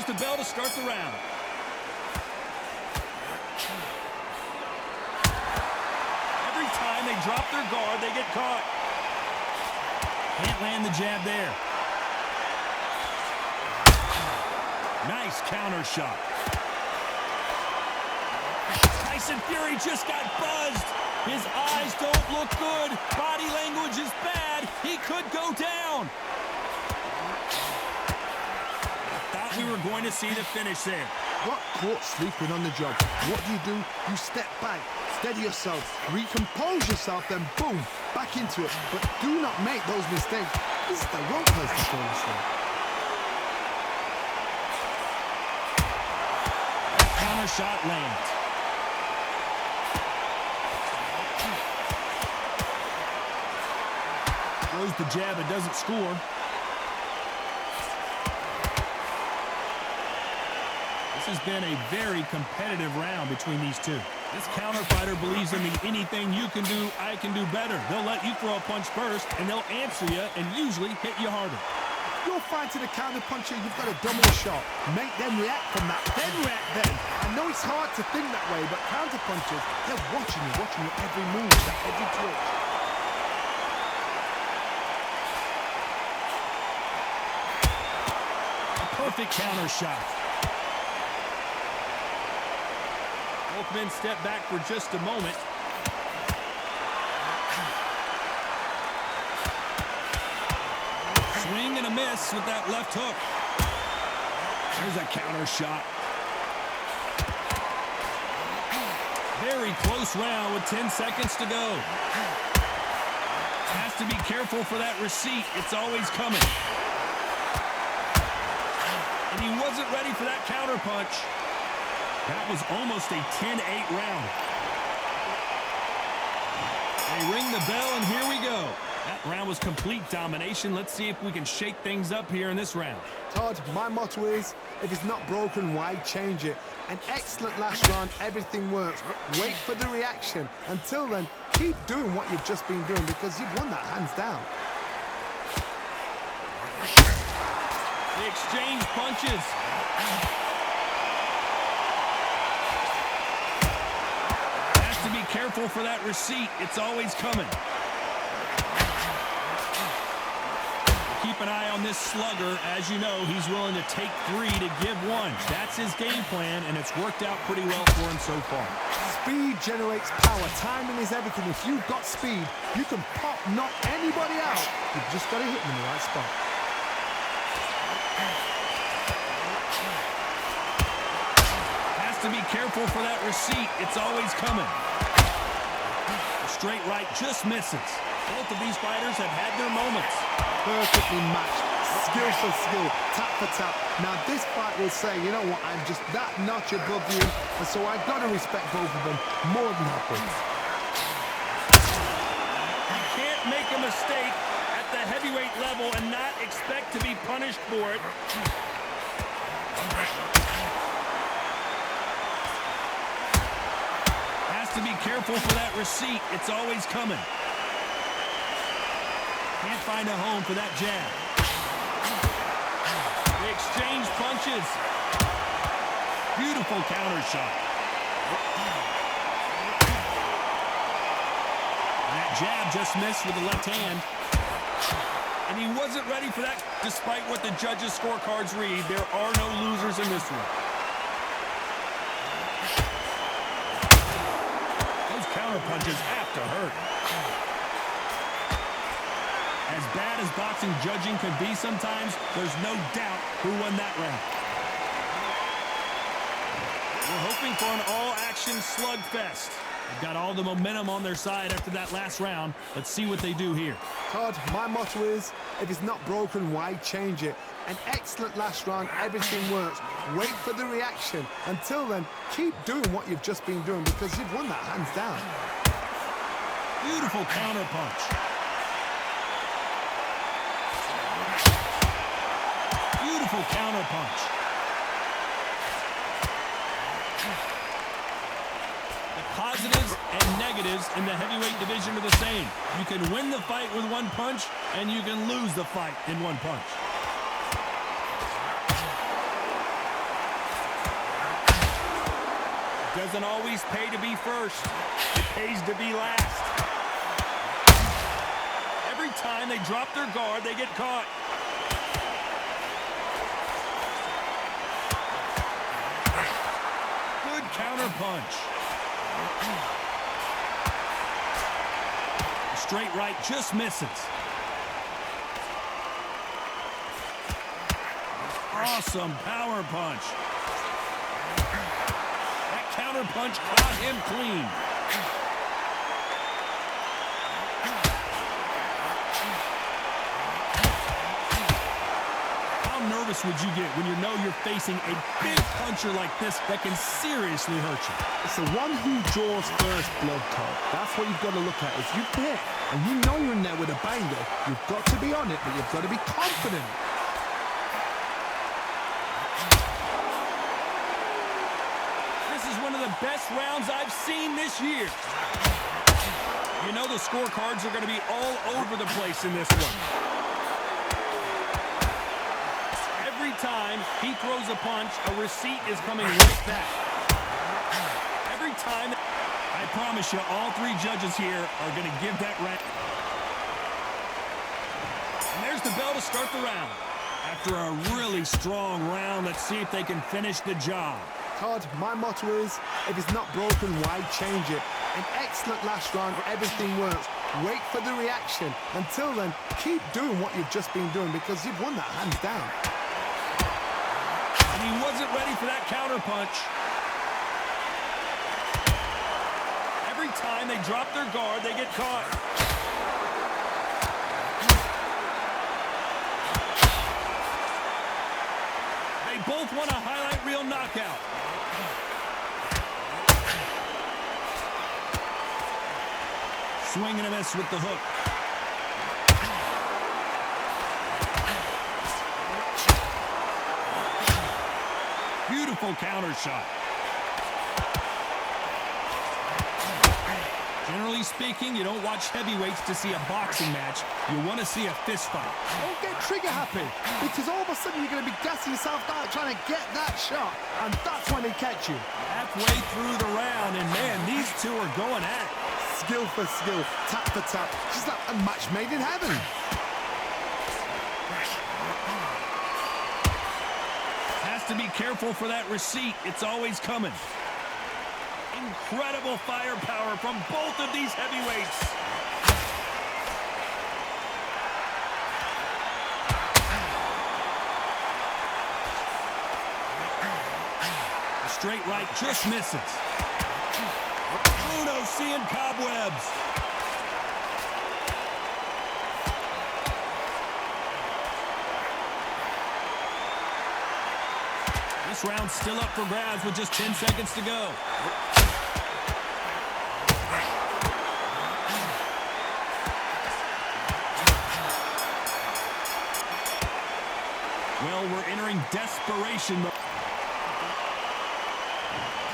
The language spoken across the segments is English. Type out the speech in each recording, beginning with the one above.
the bell to start the round. Every time they drop their guard, they get caught. Can't land the jab there. Nice counter shot. Tyson Fury just got buzzed. His eyes don't look good. Body language is bad. He could go down. Thought we were going to see the finish there. Got caught sleeping on the job. What do? You step back, steady yourself, recompose yourself, then boom, back into it. But do not make those mistakes. This is the wrong place to go this way. Counter shot lands. Throws the jab, it doesn't score. This has been a very competitive round between these two. This counter fighter believes in the anything you can do, I can do better. They'll let you throw a punch first, and they'll answer you and usually hit you harder. You're fighting a counter puncher, you've got to double the shot. Make them react from that, then react then. I know it's hard to think that way, but counter punchers, they're watching you every move, every twitch. Perfect counter shot. Both men step back for just a moment. Swing and a miss with that left hook. There's a counter shot. Very close round with 10 seconds to go. Has to be careful for that receipt. It's always coming. And he wasn't ready for that counter punch. That was almost a 10-8 round. They ring the bell, and here we go. That round was complete domination. Let's see if we can shake things up here in this round. Todd, my motto is, if it's not broken, why change it? An excellent last round, everything works. Wait for the reaction. Until then, keep doing what you've just been doing because you've won that hands down. They exchange punches. Has to be careful for that receipt. It's always coming. Keep an eye on this slugger. As you know, he's willing to take 3 to give 1. That's his game plan, and it's worked out pretty well for him so far. Speed generates power. Timing is everything. If you've got speed, you can pop, knock anybody out. You've just got to hit them in the right spot. Has to be careful for that receipt. It's always coming. The straight right just misses. Both of these fighters have had their moments. Perfectly matched. Skill for skill. Tap for tap. Now this fight will say, you know what, I'm just that notch above you, and so I've got to respect both of them more than happens. You can't make a mistake at the heavyweight level and not expect to be punished for it. Has to be careful for that receipt. It's always coming. Can't find a home for that jab. They exchange punches. Beautiful counter shot. That jab just missed with the left hand. And he wasn't ready for that, despite what the judges' scorecards read. There are no losers in this one. Those counter punches have to hurt. As bad as boxing judging could be sometimes, there's no doubt who won that round. We're hoping for an all-action slugfest. They've got all the momentum on their side after that last round. Let's see what they do here. Todd, my motto is, if it's not broken, why change it? An excellent last round, everything works. Wait for the reaction. Until then, keep doing what you've just been doing because you've won that hands down. Beautiful counter punch. Beautiful counter punch. The positives and negatives in the heavyweight division are the same. You can win the fight with one punch, and you can lose the fight in one punch. doesn't always pay to be first. It pays to be last. Every time they drop their guard, they get caught. Good counter punch. Straight right just misses. Awesome power punch. That counter punch caught him clean. How nervous would you get when you know you're facing a big puncher like this that can seriously hurt you? It's the one who draws first blood, Todd. That's what you've got to look at. If you're there and you know you're in there with a banger, you've got to be on it, but you've got to be confident. One of the best rounds I've seen this year. You know the scorecards are going to be all over the place in this one. Every time he throws a punch, a receipt is coming right back. Every time, I promise you, all three judges here are going to give that round. And there's the bell to start the round. After a really strong round, let's see if they can finish the job. Todd, my motto is, if it's not broken, why change it? An excellent last round, everything works. Wait for the reaction. Until then, keep doing what you've just been doing because you've won that hands down. And he wasn't ready for that counter punch. Every time they drop their guard, they get caught. They both want a highlight reel knockout. Swing and a miss with the hook. Beautiful counter shot. Generally speaking, you don't watch heavyweights to see a boxing match. You want to see a fist fight. Don't get trigger happy, because all of a sudden you're going to be gassing yourself out trying to get that shot, and that's when they catch you. Halfway through the round, and man, these two are going at it. Skill for skill, tap for tap, just like a match made in heaven. Has to be careful for that receipt. It's always coming. Incredible firepower from both of these heavyweights. The straight right just misses. Bruno seeing cobwebs. This round's still up for grabs with just 10 seconds to go. Well, we're entering desperation mode.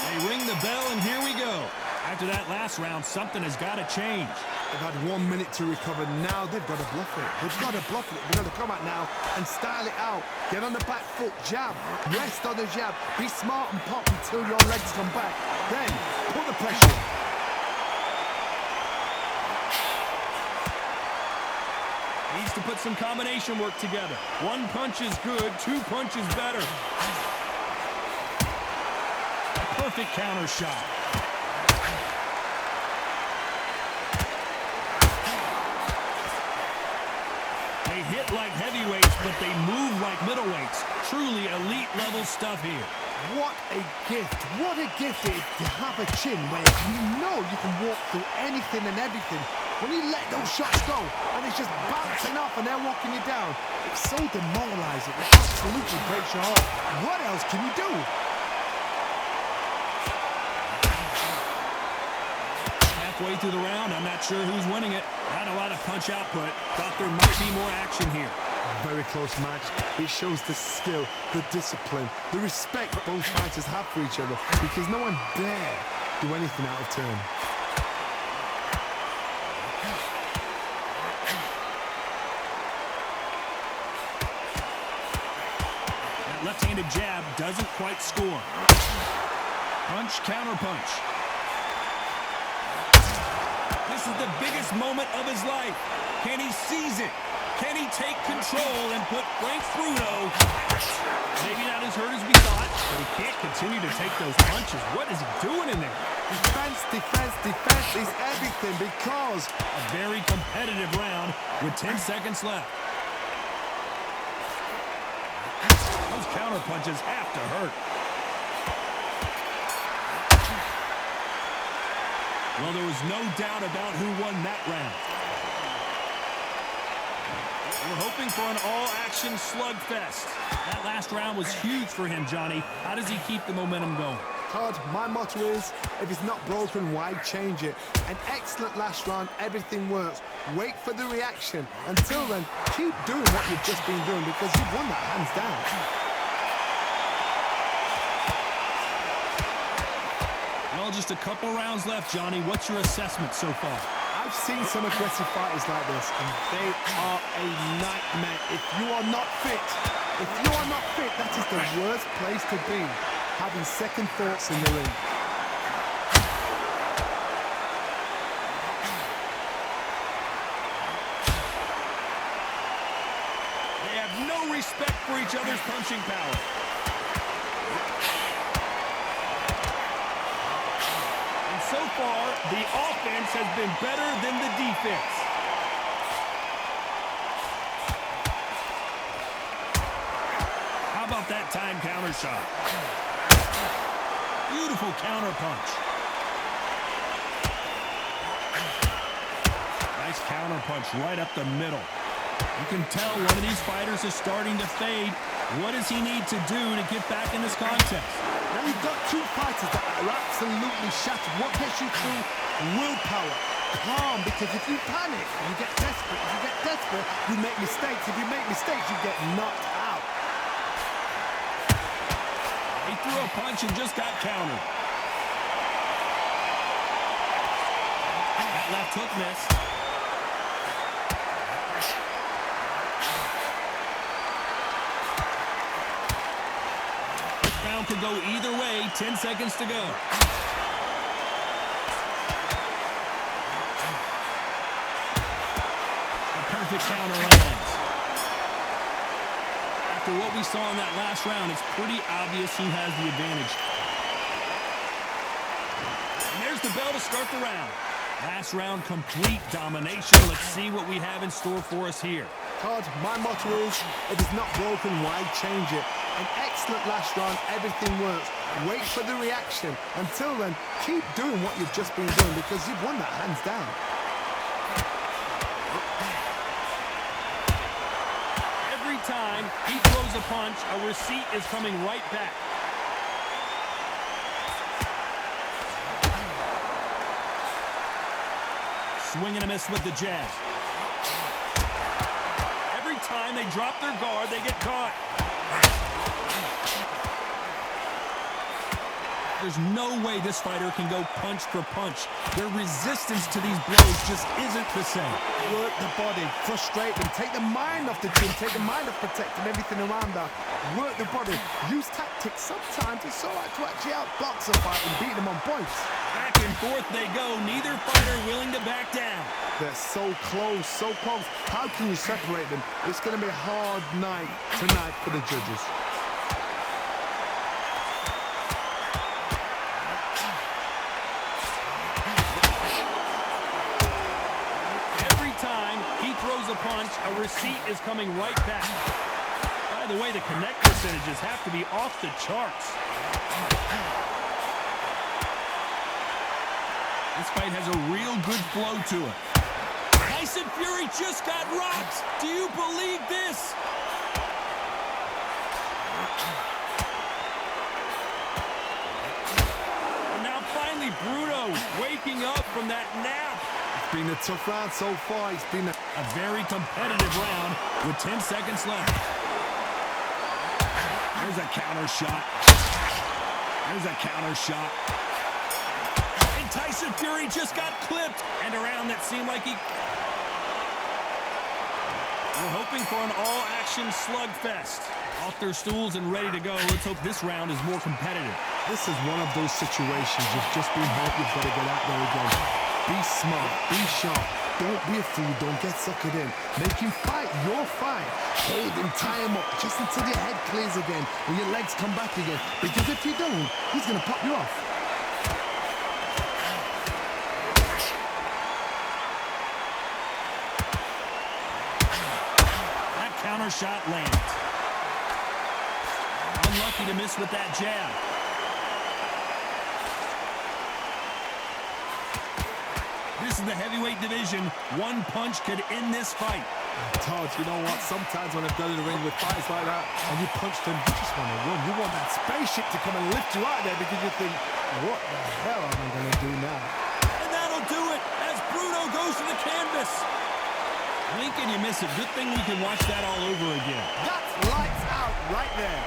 They ring the bell, and here we go. After that last round, something has got to change. They've had 1 minute to recover. Now they've got to bluff it. They've got to bluff it. They've got to come out now and style it out. Get on the back foot, jab, rest on the jab. Be smart and pop until your legs come back. Then put the pressure on. Needs to put some combination work together. One punch is good, two punches better. A perfect counter shot. They hit like heavyweights, but they move like middleweights. Truly elite level stuff here. What a gift. What a gift it is to have a chin where you know you can walk through anything and everything. When you let those shots go and it's just bouncing off and they're walking you down, it's so demoralizing. It absolutely breaks your heart. What else can you do? Halfway through the round, I'm not sure who's winning it. Not a lot of punch output. Thought there might be more action here. Very close match. It shows the skill, the discipline, the respect both fighters have for each other because no one dare do anything out of turn. That left-handed jab doesn't quite score. Punch, counter punch. This is the biggest moment of his life. Can he seize it? Can he take control and put Frank Bruno? Maybe not as hurt as we thought, but he can't continue to take those punches. What is he doing in there? Defense, defense, defense is everything because a very competitive round with 10 seconds left. Those counter punches have to hurt. Well, there was no doubt about who won that round. We're hoping for an all-action slugfest. That last round was huge for him, Johnny. How does he keep the momentum going? Todd, my motto is, if it's not broken, why change it? An excellent last round, everything works. Wait for the reaction. Until then, keep doing what you've just been doing because you've won that hands down. Well, just a couple rounds left, Johnny. What's your assessment so far? I've seen some aggressive fighters like this, and they are a nightmare. If you are not fit, that is the worst place to be, having second thoughts in the ring. They have no respect for each other's punching power. So far, the offense has been better than the defense. How about that time counter shot? Beautiful counter punch. Nice counter punch right up the middle. You can tell one of these fighters is starting to fade. What does he need to do to get back in this contest? Now you've got two fighters that are absolutely shattered. What gets you through? Willpower. Calm, because if you panic, you get desperate. If you get desperate, you make mistakes. If you make mistakes, you get knocked out. He threw a punch and just got countered. That left hook missed. Could go either way. 10 seconds to go. A perfect counter lands. After what we saw in that last round, it's pretty obvious who has the advantage. And there's the bell to start the round. Last round, complete domination. Let's see what we have in store for us here. Todd, my motto is, if it's not broken, why change it? An excellent last round, everything works. Wait for the reaction. Until then, keep doing what you've just been doing because you've won that hands down. Every time he throws a punch, a receipt is coming right back. Swing and a miss with the jab. Every time they drop their guard, they get caught. There's no way this fighter can go punch for punch. Their resistance to these blows just isn't the same. Work the body, frustrate them, take the mind off the gym, take the mind off protecting everything around her. Work the body, use tactics. Sometimes it's all right to actually outbox a fight and beat them on points. Back and forth they go, neither fighter willing to back down. They're so close, so close. How can you separate them? It's going to be a hard night tonight for the judges. A punch, a receipt is coming right back. By the way, the connect percentages have to be off the charts. This fight has a real good flow to it. Tyson Fury just got rocked. Do you believe this? And now finally Bruno waking up from that nap. It's been a tough round so far. It's been a very competitive round with 10 seconds left. There's a counter shot. There's a counter shot. And Tyson Fury just got clipped. And a round that seemed like he... We're hoping for an all-action slugfest. off their stools and ready to go. Let's hope this round is more competitive. This is one of those situations you've just been hurt, you've got to get out there again. Be smart, be sharp. Don't be a fool, don't get suckered in. Make him fight your fight. Hold him, tie him up, just until your head clears again and your legs come back again. Because if you don't, he's going to pop you off. That counter shot lands. Unlucky to miss with that jab. This is the heavyweight division. One punch could end this fight. Todd, you know what? Sometimes when I've done in the ring with fights like that, and you punched him, you just want to run. You want that spaceship to come and lift you out there because you think, what the hell am I going to do now? And that'll do it as Bruno goes to the canvas. Blink and you miss it. Good thing we can watch that all over again. That's lights out right there.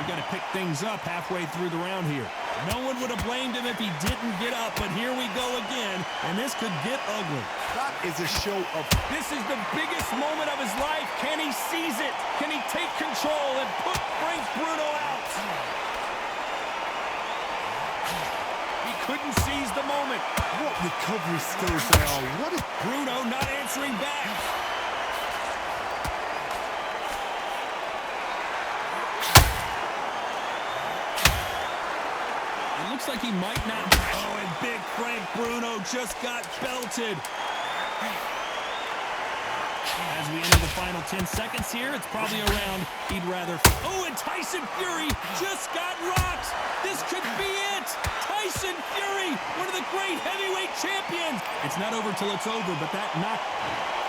They've got to pick things up halfway through the round here. No one would have blamed him if he didn't get up, but here we go again, and this could get ugly. That is a show of... This is the biggest moment of his life. Can he seize it? Can he take control and bring Bruno out? He couldn't seize the moment. What recovery skills they are. What is... Bruno not answering back. Looks like he might not. Oh, and big Frank Bruno just got belted. As we enter the final 10 seconds here, it's probably a round he'd rather... Oh, and Tyson Fury just got rocked. This could be it. Tyson Fury, one of the great heavyweight champions. It's not over till it's over, but that knock...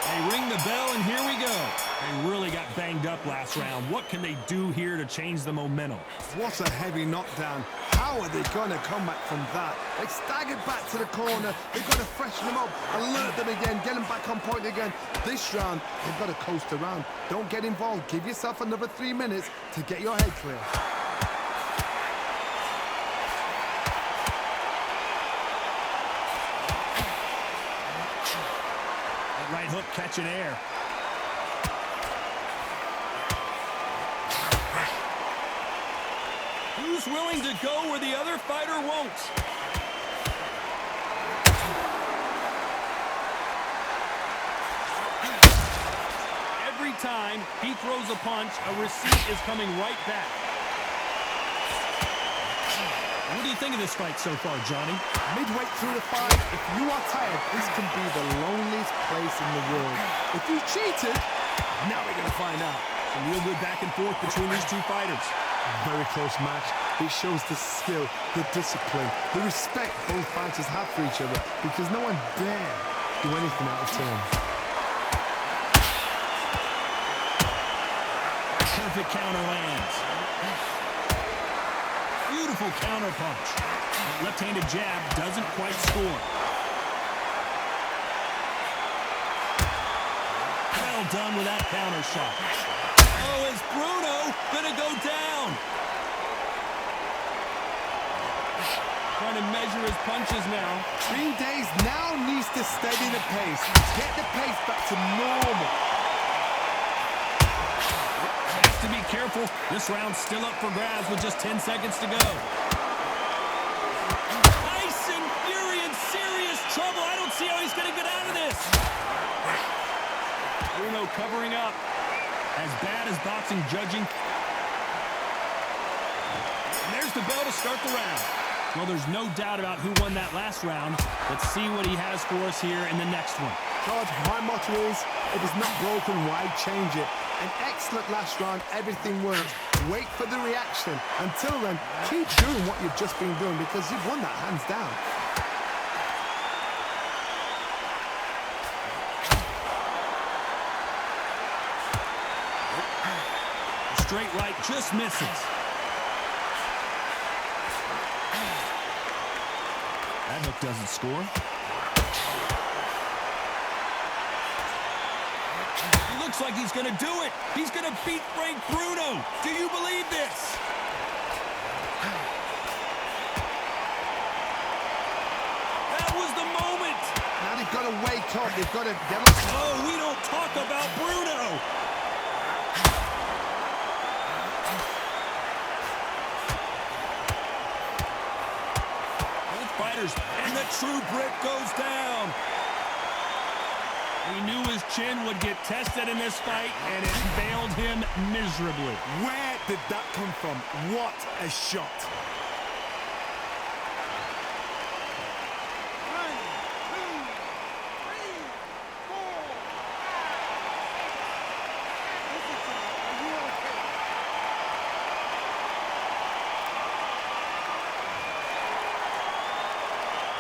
They ring the bell, and here we go. They really got banged up last round. What can they do here to change the momentum? What a heavy knockdown. How are they going to come back from that? They staggered back to the corner. They've got to freshen them up, alert them again, get them back on point again. This round, they've got to coast around. Don't get involved. Give yourself another 3 minutes to get your head clear. Right hook catching air. Who's willing to go where the other fighter won't? Every time he throws a punch, a receipt is coming right back. What do you think of this fight so far, Johnny? Midway through the fight, if you are tired, this can be the loneliest place in the world. If you cheated, now we're going to find out. Some real good back and forth between these two fighters. Very close match. It shows the skill, the discipline, the respect both fighters have for each other because no one dare do anything out of turn. Perfect counter lands. Beautiful counter punch. That left-handed jab doesn't quite score. Well done with that counter shot. Oh, is Bruno gonna go down? Trying to measure his punches now. 3 days now needs to steady the pace. Get the pace back to normal. To be careful. This round's still up for grabs with just 10 seconds to go. Tyson Fury in serious trouble. I don't see how he's going to get out of this. Bruno covering up. As bad as boxing judging. And there's the bell to start the round. Well, there's no doubt about who won that last round. Let's see what he has for us here in the next one. Todd, my motto is, if it's not broken, why change it? An excellent last round, everything works. Wait for the reaction. Until then, keep doing what you've just been doing because you've won that hands down. Straight right just misses. That hook doesn't score. looks like he's going to do it. He's going to beat Frank Bruno. Do you believe this? That was the moment. Now they've got to wake up. They've got to demonstrate. Oh, we don't talk about Bruno. Both fighters, and the true Brit goes down. We knew his chin would get tested in this fight, and it failed him miserably. Where did that come from? What a shot.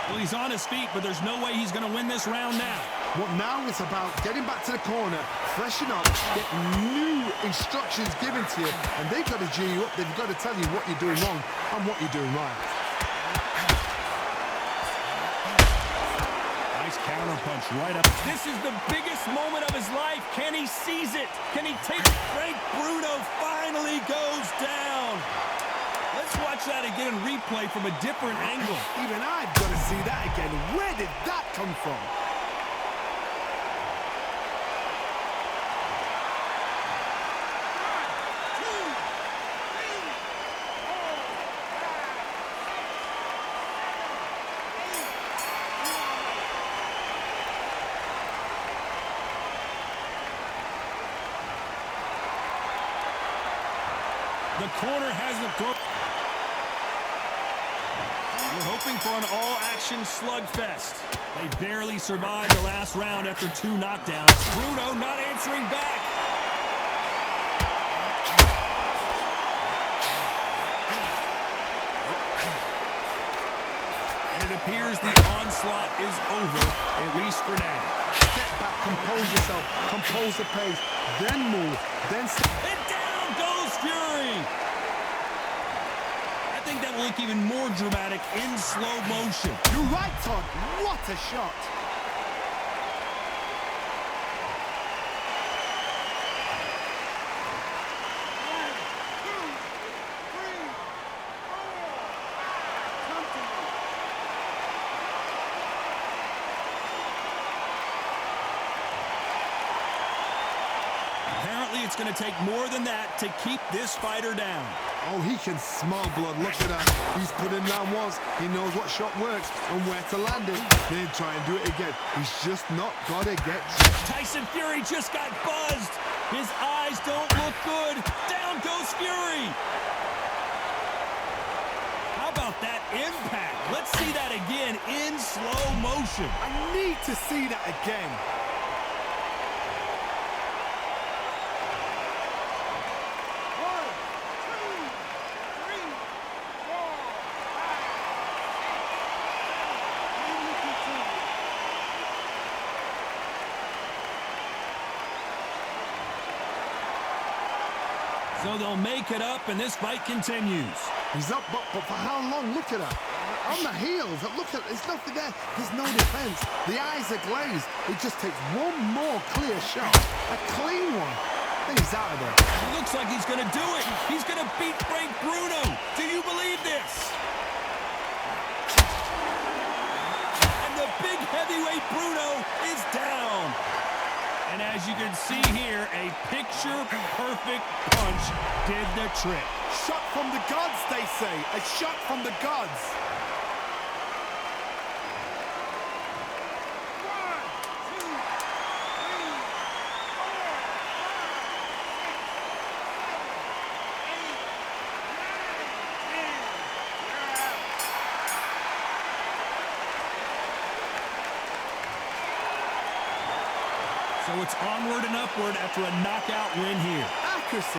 Well, he's on his feet, but there's no way he's going to win this round now. Well, now it's about getting back to the corner, freshen up, get new instructions given to you, and they've got to G you up. They've got to tell you what you're doing wrong and what you're doing right. Nice counter punch right up. This is the biggest moment of his life. Can he seize it? Can he take it? Frank Bruno finally goes down. Let's watch that again and replay from a different angle. Even I've got to see that again. Where did that come from? The corner hasn't thrown. We're hoping for an all-action slugfest. They barely survived the last round after 2 knockdowns. Bruno not answering back. And it appears the onslaught is over, at least for now. Step back, compose yourself, compose the pace, then move, then... And down goes Fury! I think that will look even more dramatic in slow motion. You're right, Todd. What a shot. Apparently, it's going to take more than that to keep this fighter down. Oh, he can smell blood. Look at that. He's put in down once. He knows what shot works and where to land it. Then try and do it again. He's just not got to get... Tyson Fury just got buzzed. His eyes don't look good. Down goes Fury. How about that impact? Let's see that again in slow motion. I need to see that again. So they'll make it up, and this fight continues. He's up, but for how long? Look at that. On the heels. Look at there's nothing there. There's no defense. The eyes are glazed. It just takes one more clear shot. A clean one. Then he's out of there. It looks like he's going to do it. He's going to beat Frank Bruno. Do you believe this? And the big heavyweight Bruno is down. And as you can see here, a picture-perfect punch did the trick. Shot from the gods, they say. A shot from the gods. So it's onward and upward after a knockout win here. Accuracy.